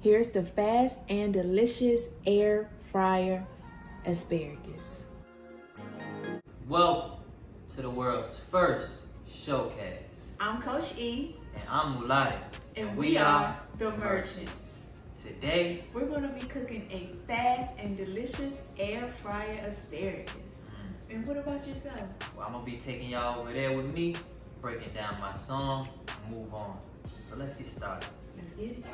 Here's the fast and delicious air fryer asparagus. Welcome to the world's first Showcast. I'm Coach E. And I'm Mulodiq. And we are the Merchants. Today, we're going to be cooking a fast and delicious air fryer asparagus. And what about yourself? Well, I'm going to be taking y'all over there with me, breaking down my song, and move on. So let's get started. Let's get it.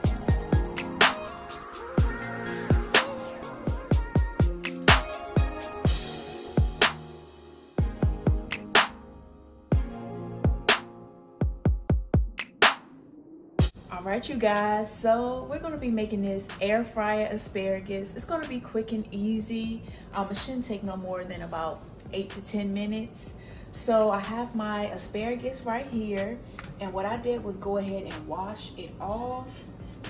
Alright you guys, so we're going to be making this air fryer asparagus. It's going to be quick and easy. It shouldn't take no more than about 8 to 10 minutes. So I have my asparagus right here, and what I did was go ahead and wash it off.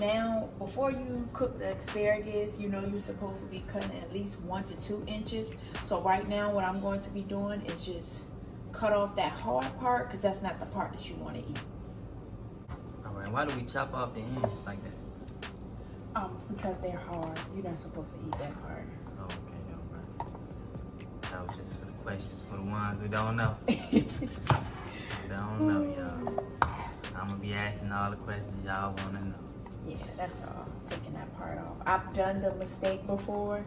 Now, before you cook the asparagus, you know you're supposed to be cutting at least 1 to 2 inches. So right now what I'm going to be doing is just cut off that hard part, because that's not the part that you want to eat. Alright, why do we chop off the ends like that? Because they're hard. You're not supposed to eat that part. Oh, okay, alright. That was just for the questions, for the ones who don't know. Don't know, y'all. I'm gonna be asking all the questions y'all wanna know. Yeah, that's all. Taking that part off. I've done the mistake before,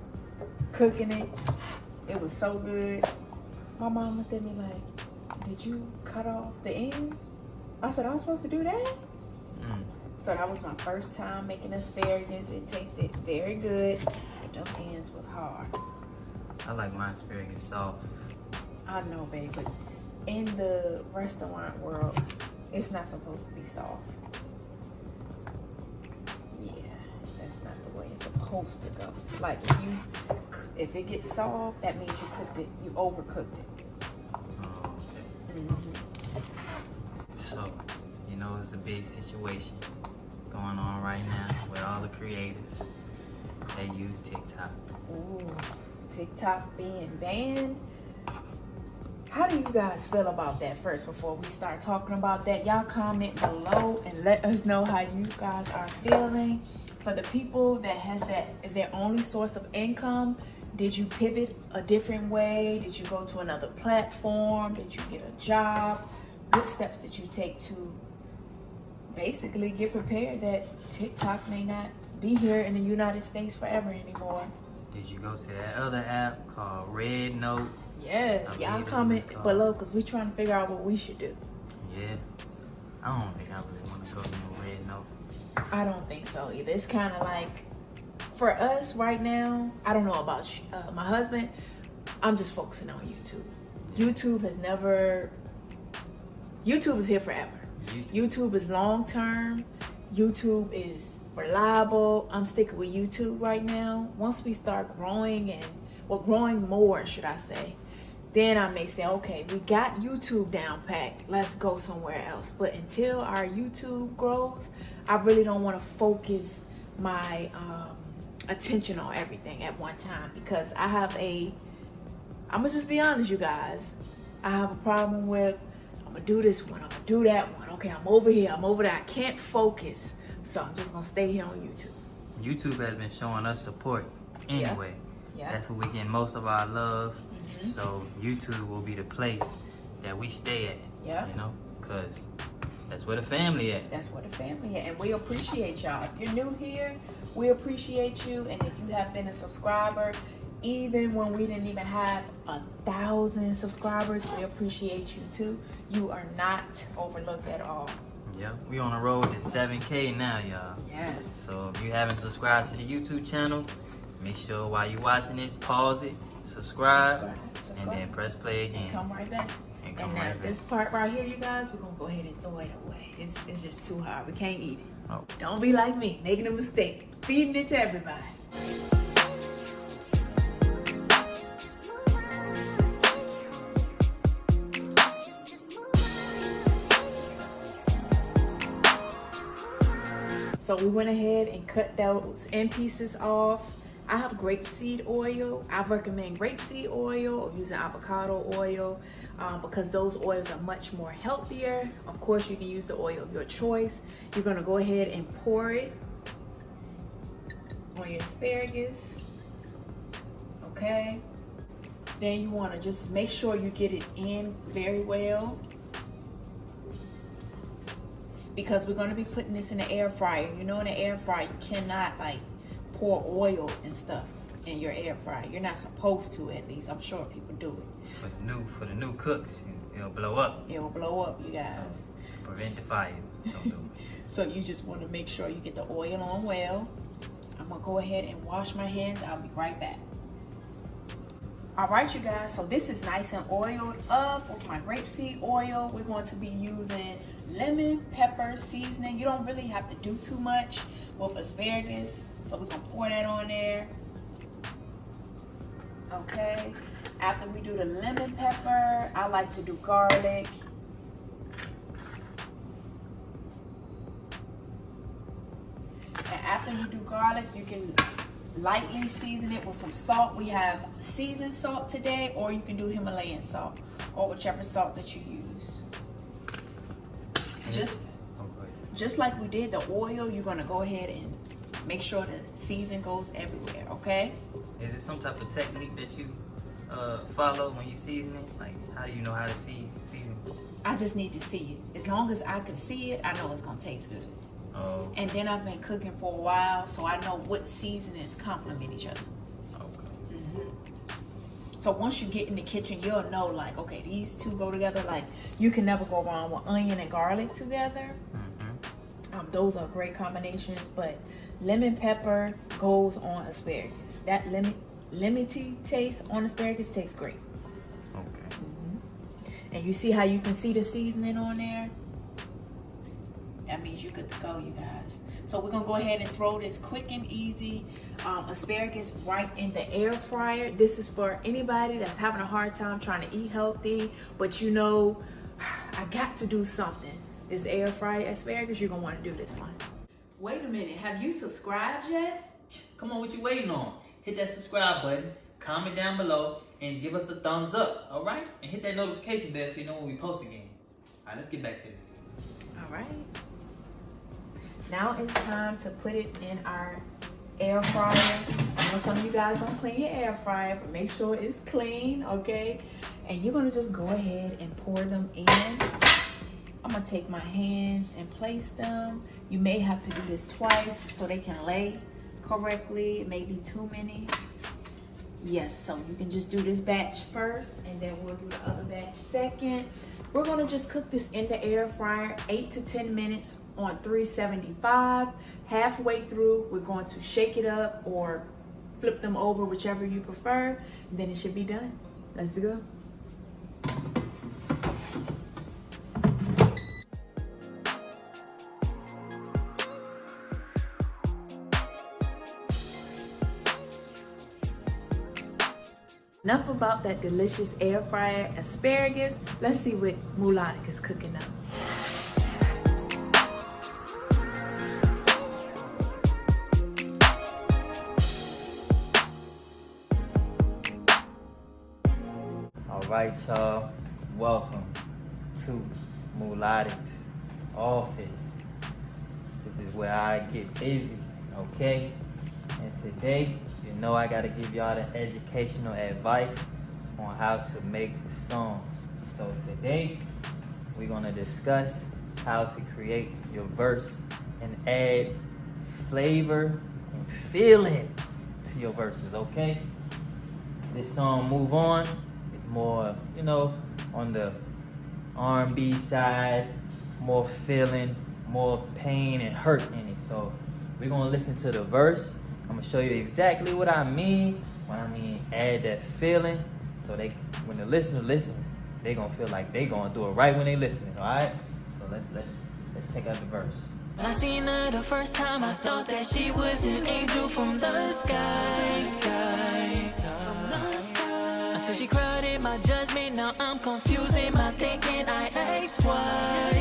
cooking it. It was so good. My mom looked at me like, "Did you cut off the ends?" I said, "I was supposed to do that?" So that was my first time making asparagus. It tasted very good, but those ends was hard. I like my asparagus soft. I know, babe, but in the restaurant world, it's not supposed to be soft. Yeah, that's not the way it's supposed to go. Like if it gets soft, that means you cooked it, you overcooked it. Oh, okay. So, you know, it's a big situation going on right now with all the creators that use TikTok. Ooh, TikTok being banned. How do you guys feel about that first before we start talking about that? Y'all comment below and let us know how you guys are feeling. For the people that has that as their only source of income, did you pivot a different way? Did you go to another platform? Did you get a job? What steps did you take to basically get prepared that TikTok may not be here in the United States forever anymore? Did you go to that other app called Red Note? Yes, y'all comment below because we're trying to figure out what we should do. Yeah, I don't think I really want to go to no Red Note. I don't think so either. It's kind of like, for us right now, I don't know about my husband, I'm just focusing on YouTube. YouTube is here forever. YouTube is long term. YouTube is reliable. I'm sticking with YouTube right now. Once we start growing growing more, should I say, then I may say, okay, we got YouTube down packed. Let's go somewhere else. But until our YouTube grows, I really don't want to focus my attention on everything at one time, because I'm gonna just be honest, you guys. I have a problem with, I'm gonna do this one, I'm gonna do that one. Okay, I'm over here, I'm over there. I can't focus. So I'm just gonna stay here on YouTube. YouTube has been showing us support anyway. Yeah. That's where we get most of our love. So YouTube will be the place that we stay at. Yeah. You know, because that's where the family at. That's where the family at. And we appreciate y'all. If you're new here, we appreciate you. And if you have been a subscriber, even when we didn't even have 1,000 subscribers, we appreciate you too. You are not overlooked at all. Yeah, we on the road to 7K now, y'all. Yes. So if you haven't subscribed to the YouTube channel, make sure while you're watching this, pause it, subscribe. And then press play again. And come right back. And now this part right here, you guys, we're gonna go ahead and throw it away. It's just too hard. We can't eat it. Oh. Don't be like me, making a mistake, feeding it to everybody. So we went ahead and cut those end pieces off. I have grapeseed oil. I recommend grapeseed oil or using avocado oil because those oils are much more healthier. Of course, you can use the oil of your choice. You're gonna go ahead and pour it on your asparagus. Okay. Then you want to just make sure you get it in very well, because we're going to be putting this in the air fryer. You know, in the air fryer, you cannot like pour oil and stuff in your air fryer. You're not supposed to, at least. I'm sure people do it. For the new cooks, it'll blow up. It will blow up, you guys. To prevent the fire. Don't do it. So you just want to make sure you get the oil on well. I'm gonna go ahead and wash my hands. I'll be right back. All right, you guys, so this is nice and oiled up with my grapeseed oil. We're going to be using lemon pepper seasoning. You don't really have to do too much with asparagus, so we're gonna pour that on there. Okay, after we do the lemon pepper, I like to do garlic. And after you do garlic, you can lightly season it with some salt. We have seasoned salt today, or you can do Himalayan salt, or whichever salt that you use. Just like we did the oil, you're gonna go ahead and make sure the season goes everywhere, okay? Is it some type of technique that you follow when you season it? Like, how do you know how to season? I just need to see it. As long as I can see it, I know it's gonna taste good. Oh. And then I've been cooking for a while, so I know what seasonings complement each other. Okay. So once you get in the kitchen, you'll know, like, okay, these two go together. Like, you can never go wrong with onion and garlic together. Those are great combinations, but lemon pepper goes on asparagus. That lemony taste on asparagus tastes great. Okay. And you see how you can see the seasoning on there? That means you're good to go, you guys. So we're gonna go ahead and throw this quick and easy asparagus right in the air fryer. This is for anybody that's having a hard time trying to eat healthy, but you know, I got to do something. This air fryer asparagus, you're gonna wanna do this one. Wait a minute, have you subscribed yet? Come on, what you waiting on? Hit that subscribe button, comment down below, and give us a thumbs up, all right? And hit that notification bell so you know when we post again. All right, let's get back to it. All right. Now it's time to put it in our air fryer. I know some of you guys don't clean your air fryer, but make sure it's clean, okay? And you're gonna just go ahead and pour them in. I'm gonna take my hands and place them. You may have to do this twice so they can lay correctly. It may be too many. Yes, so you can just do this batch first, and then we'll do the other batch second. We're gonna just cook this in the air fryer 8 to 10 minutes on 375. Halfway through, we're going to shake it up or flip them over, whichever you prefer, and then it should be done. Let's go. Enough about that delicious air fryer asparagus. Let's see what Mulodiq is cooking up. All right, y'all. Welcome to Mulodiq's office. This is where I get busy, okay? And today, you know I gotta give y'all the educational advice on how to make songs. So today, we're gonna discuss how to create your verse and add flavor and feeling to your verses, okay? This song, Move On, is more, you know, on the R&B side, more feeling, more pain and hurt in it. So we're gonna listen to the verse. I'm gonna show you exactly what I mean when I mean add that feeling, so they, when the listener listens, they gonna feel like they gonna do it right when they listening. All right? So let's check out the verse. When I seen her the first time, I thought that she was an angel from the sky, from the sky. Until she crowded my judgment, now I'm confusing my thinking. I ask why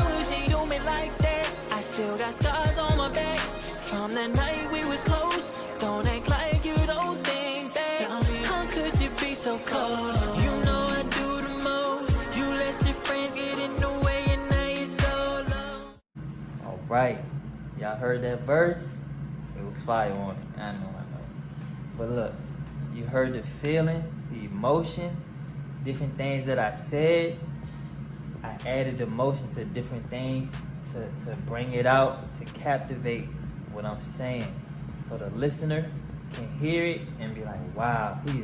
would she do me like that? I still got scars on my back from the night we was close. Don't act like you don't think that. How could you be so cold? You know I do the most. You let your friends get in the way and now you're so alone. All right, y'all Y'all heard that verse? It was fire on it. I know. But look, you heard the feeling, the emotion, different things that I said. I added emotion to different things to bring it out, to captivate what I'm saying. So the listener can hear it and be like, wow, he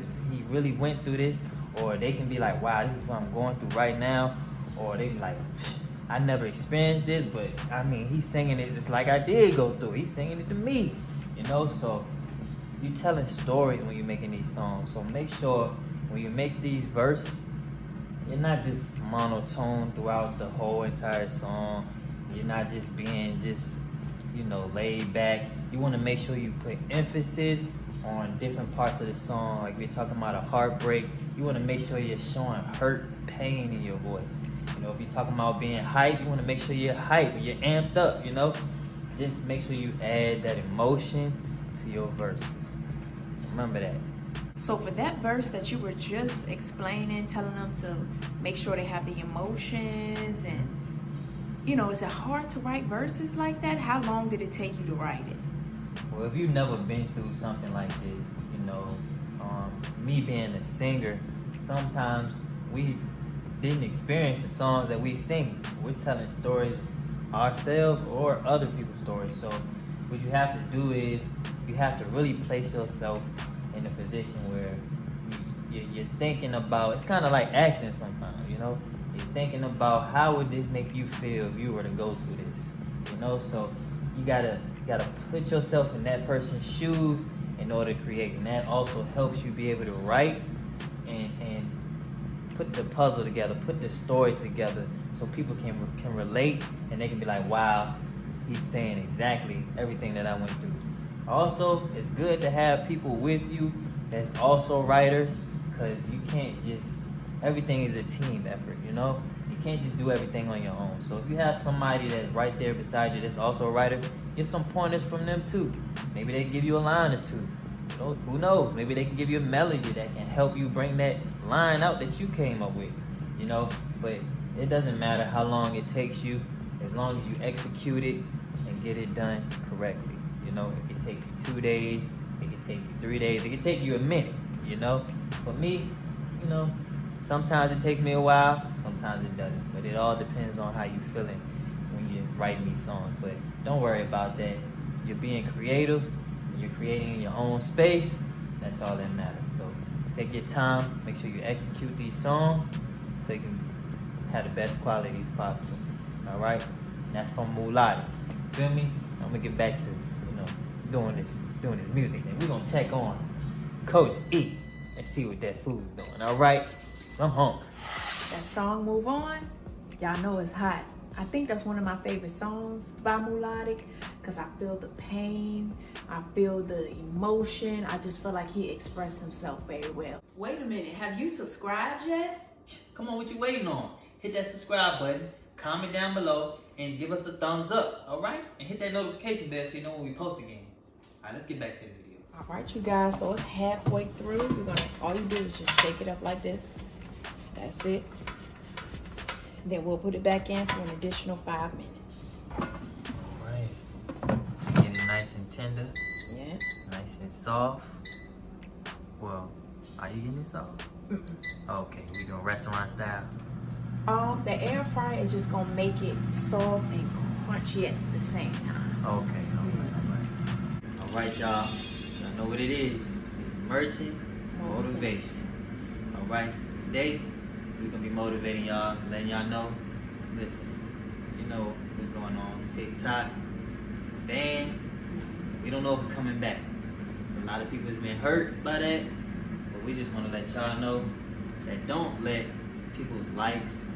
really went through this. Or they can be like, wow, this is what I'm going through right now. Or they be like, I never experienced this, but I mean, he's singing it just like I did go through. He's singing it to me, you know? So you're telling stories when you're making these songs. So make sure when you make these verses, you're not just monotone throughout the whole entire song. You're not just being laid back. You want to make sure you put emphasis on different parts of the song. Like we're talking about a heartbreak, you want to make sure you're showing hurt, pain in your voice. You know, if you're talking about being hyped, you want to make sure you're hyped, you're amped up, you know? Just make sure you add that emotion to your verses. Remember that. So for that verse that you were just explaining, telling them to make sure they have the emotions and, you know, is it hard to write verses like that? How long did it take you to write it? Well, if you've never been through something like this, you know, me being a singer, sometimes we didn't experience the songs that we sing. We're telling stories ourselves or other people's stories. So what you have to do is you have to really place yourself in a position where you're thinking about, it's kind of like acting sometimes, you know? You're thinking about how would this make you feel if you were to go through this, you know? So you gotta put yourself in that person's shoes in order to create, and that also helps you be able to write and put the puzzle together, put the story together, so people can relate and they can be like, wow, he's saying exactly everything that I went through. Also, it's good to have people with you that's also writers, because you can't just, everything is a team effort, you know? You can't just do everything on your own. So if you have somebody that's right there beside you that's also a writer, get some pointers from them too. Maybe they can give you a line or two. You know, who knows? Maybe they can give you a melody that can help you bring that line out that you came up with, you know? But it doesn't matter how long it takes you, as long as you execute it and get it done correctly. You know, it can take you 2 days, it can take you 3 days, it can take you a minute, you know? For me, you know, sometimes it takes me a while, sometimes it doesn't. But it all depends on how you're feeling when you're writing these songs. But don't worry about that. You're being creative, you're creating in your own space, that's all that matters. So take your time, make sure you execute these songs so you can have the best qualities possible. All right? And that's from Mulodiq. Feel me? I'm gonna get back to, you know, doing this music thing. We're gonna check on Coach E and see what that food's doing. All right? I'm home. That song Move On, y'all know it's hot. I think that's one of my favorite songs by Mulodiq, because I feel the pain, I feel the emotion. I just feel like he expressed himself very well. Wait a minute, have you subscribed yet? Come on, what you waiting on? Hit that subscribe button, comment down below, and give us a thumbs up, all right? And hit that notification bell so you know when we post again. All right, let's get back to the video. All right, you guys, so it's halfway through. All you do is just shake it up like this. That's it. Then we'll put it back in for an additional 5 minutes. All right. Getting it nice and tender. Yeah. Nice and soft. Well, are you getting it soft? Okay, we doing restaurant style. The air fryer is just gonna make it soft and crunchy at the same time. Okay, all right, y'all. Y'all know what it is. It's merchant motivation. All right, today we're gonna be motivating y'all, letting y'all know. Listen, you know what's going on. TikTok, it's banned. We don't know if it's coming back. There's a lot of people that's been hurt by that, but we just want to let y'all know that don't let people's likes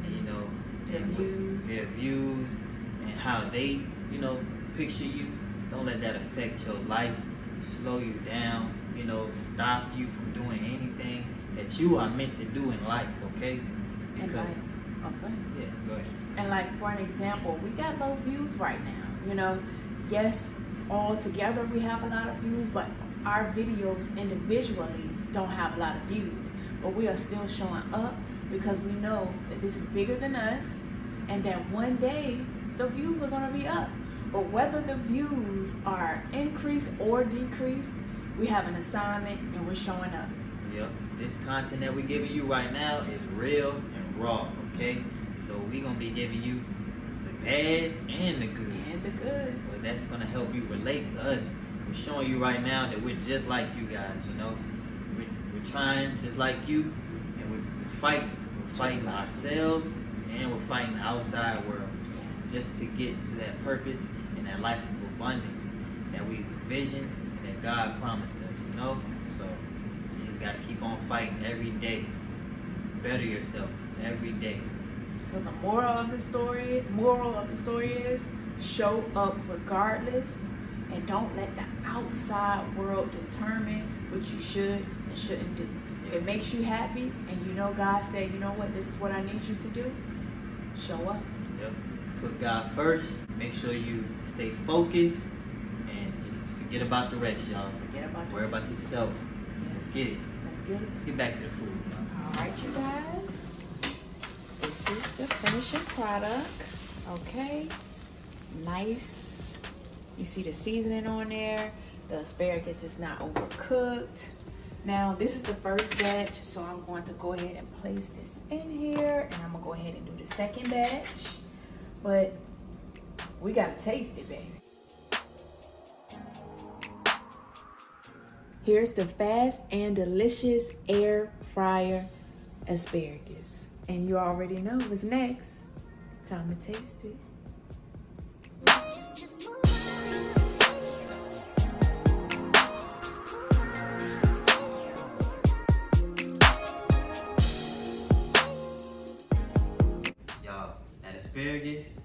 and, you know, their views and how they, you know, picture you. Don't let that affect your life, slow you down, you know, stop you from doing anything that you are meant to do in life, okay? Because, yeah, go ahead. And like, for an example, we got low views right now, you know. Yes, all together we have a lot of views, but our videos individually don't have a lot of views. But we are still showing up because we know that this is bigger than us and that one day the views are gonna be up. But whether the views are increased or decreased, we have an assignment and we're showing up. Yep. This content that we're giving you right now is real and raw, okay? So we're going to be giving you the bad and the good. And the good. Well, that's going to help you relate to us. We're showing you right now that we're just like you guys, you know? We're trying just like you, and we're fighting. We're fighting ourselves, and we're fighting the outside world. Just to get to that purpose and that life of abundance that we envision and that God promised us, you know? So you just gotta keep on fighting every day. Better yourself every day. So the moral of the story is show up regardless, and don't let the outside world determine what you should and shouldn't do. If it makes you happy and you know God said, you know what, this is what I need you to do, show up. Yep. Put God first. Make sure you stay focused and just forget about the rest, y'all. Worry about yourself. Yeah. Let's get it. Let's get back to the food. All right, you guys. This is the finishing product. Okay. Nice. You see the seasoning on there. The asparagus is not overcooked. Now, this is the first batch, so I'm going to go ahead and place this in here, and I'm going to go ahead and do the second batch. But we gotta taste it, baby. Here's the fast and delicious air fryer asparagus. And you already know what's next. Time to taste it. Asparagus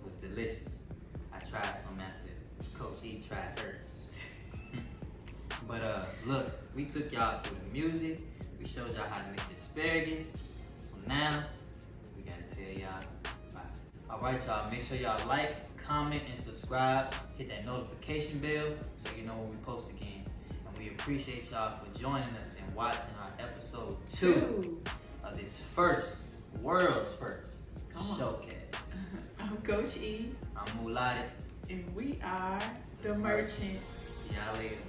was delicious. I tried some after Coach E tried hers. But look, we took y'all through the music. We showed y'all how to make the asparagus. So now we gotta tell y'all bye. All right, y'all. Make sure y'all like, comment, and subscribe. Hit that notification bell so you know when we post again. And we appreciate y'all for joining us and watching our episode 2 of this world's first Showcast. I'm Coach E. I'm Mulodiq. And we are the Merchants. See y'all later.